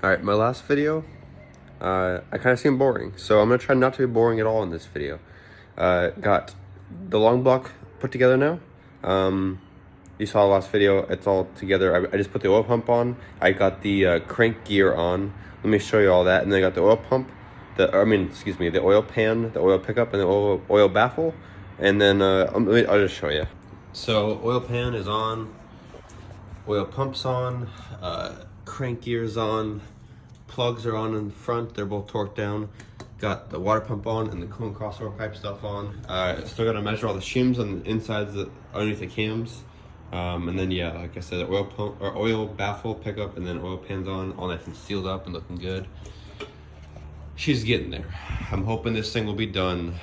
Alright, my last video, I kind of seemed boring, so I'm going to try not to be boring at all in this video. Got the long block put together now. You saw the last video, it's all together. I just put the oil pump on. I got the crank gear on. Let me show you all that. And then I got the oil pump, the oil pan, the oil pickup, and the oil baffle. And then I'll just show you. So oil pan is on, oil pump's on, crank gear's on, plugs are on in front, they're both torqued down. Got the water pump on and the cone crossover pipe stuff on. Still gotta measure all the shims on the insides underneath the cams. And then yeah, like I said, the oil pump or oil baffle pickup, and then oil pans on, all nice and sealed up and looking good. She's getting there. I'm hoping this thing will be done.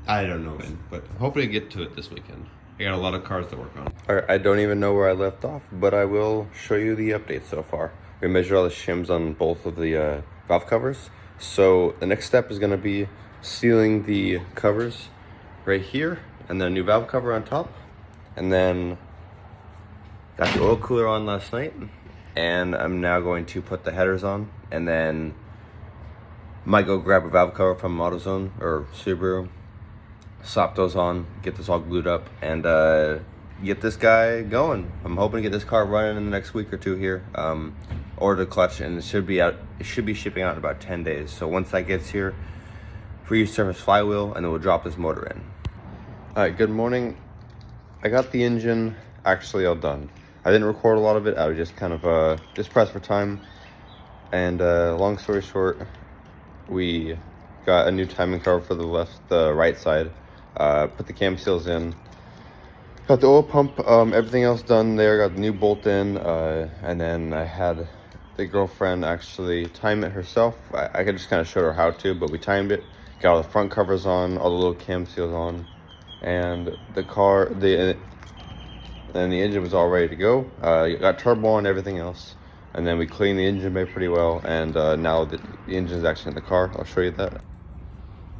I don't know when, but I'm hoping to get to it this weekend. I got a lot of cars to work on. All right, I don't even know where I left off, but I will show you the updates so far. We measured all the shims on both of the valve covers. So the next step is gonna be sealing the covers right here, and then a new valve cover on top. And then got the oil cooler on last night, and I'm now going to put the headers on, and then might go grab a valve cover from AutoZone or Subaru, slap those on, get this all glued up, and get this guy going. I'm hoping to get this car running in the next week or two here. Order the clutch, and it should be shipping out in about 10 days. So once that gets here, resurface flywheel, and then we'll drop this motor in. All right, good morning. I got the engine actually all done. I didn't record a lot of it. I was just kind of just pressed for time. And long story short, we got a new timing cover for the right side. Put the cam seals in. Got the oil pump, everything else done there. Got the new bolt in, and then I had the girlfriend actually time it herself. I could just kind of show her how to, but we timed it. Got all the front covers on, all the little cam seals on, and the engine was all ready to go. Got turbo on, everything else, and then we cleaned the engine bay pretty well. And now the engine is actually in the car. I'll show you that.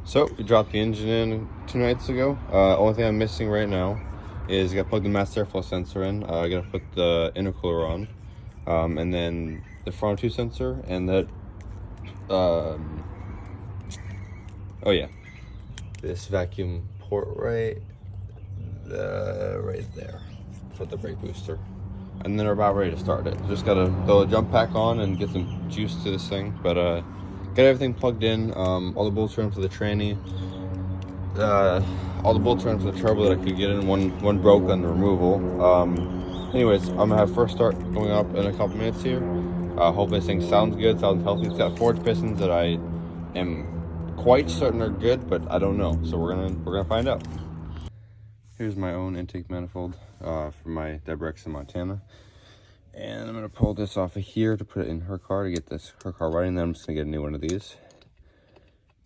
So we dropped the engine in 2 nights ago. Only thing I'm missing right now is I gotta plug the mass airflow sensor in. I gotta put the intercooler on, and then the front 2 sensor, and that oh yeah, this vacuum port right there for the brake booster. And then we're about ready to start it. Just gotta throw a jump pack on and get some juice to this thing. But got everything plugged in. All the bolts are in for the tranny. All the bolts are in for the turbo that I could get in. One broke on the removal. Anyways, I'm gonna have first start going up in a couple minutes here. Hope this thing sounds good, sounds healthy. It's got forged pistons that I am quite certain are good, but I don't know. So we're gonna find out. Here's my own intake manifold for my Debrex in Montana. And I'm gonna pull this off of here to put it in her car to get her car running. Then I'm just gonna get a new one of these.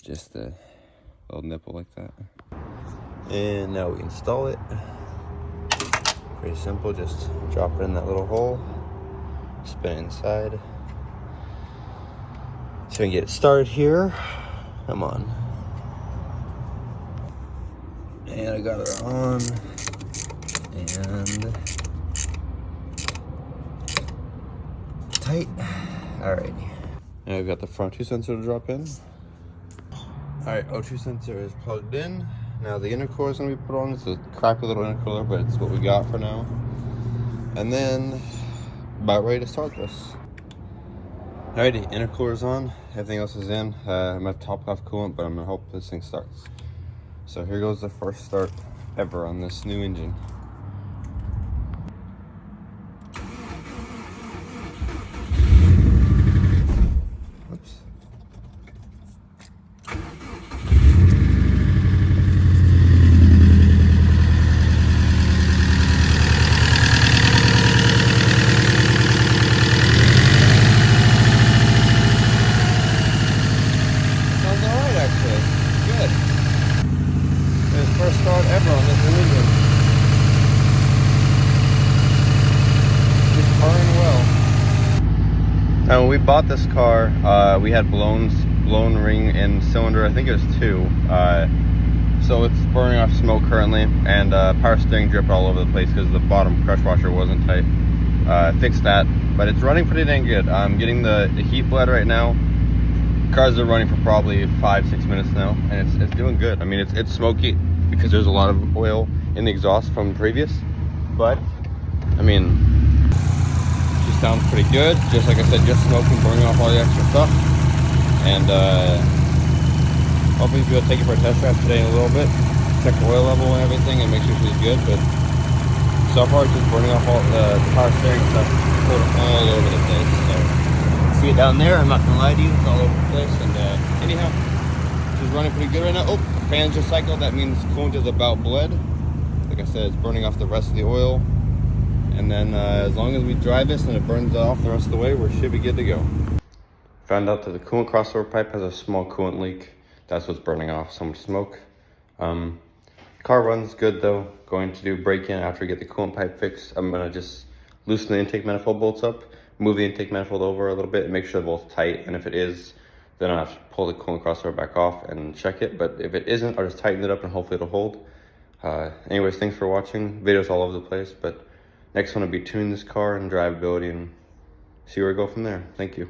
Just a little nipple like that. And now we install it. Pretty simple, just drop it in that little hole, spin it inside. So we can get it started here. Come on. And I got her on, and tight. Alrighty. And I've got the front 2 sensor to drop in. Alright, O2 sensor is plugged in. Now the intercooler is going to be put on. It's a crappy little intercooler, but it's what we got for now. And then, about ready to start this. Alrighty, intercooler's on. Everything else is in. I'm going to top off coolant, but I'm going to hope this thing starts. So here goes the first start ever on this new engine. Oops. Sounds alright actually. Good. First start ever on this new engine. It's burning well. Now when we bought this car, we had blown ring and cylinder. I think it was 2. So it's burning off smoke currently, and power steering drip all over the place because the bottom crush washer wasn't tight. Fixed that. but it's running pretty dang good. I'm getting the heat bled right now. Cars are running for probably 5-6 minutes now, and it's doing good. I mean, it's smoky because there's a lot of oil in the exhaust from previous, but I mean, she sounds pretty good. Just like I said, just smoking, burning off all the extra stuff, and hopefully we'll take it for a test drive today in a little bit, check the oil level and everything, and make sure she's good. But so far, it's just burning off all the power steering stuff, all over the place. So see it down there. I'm not gonna lie to you, it's all over the place. And anyhow, she's running pretty good right now. Oh, fans just cycled. That means coolant is about bled. Like I said, it's burning off the rest of the oil. And then as long as we drive this and it burns off the rest of the way, we should be good to go. Found out that the coolant crossover pipe has a small coolant leak. That's what's burning off so much smoke. Car runs good though. Going to do break-in after we get the coolant pipe fixed. I'm gonna just loosen the intake manifold bolts up, move the intake manifold over a little bit and make sure they're both tight. And if it is, then I'll have to pull the coolant crossover back off and check it. But if it isn't, I'll just tighten it up and hopefully it'll hold. Anyways, thanks for watching. Videos all over the place, but next one will be tune this car and drivability and see where we go from there. Thank you.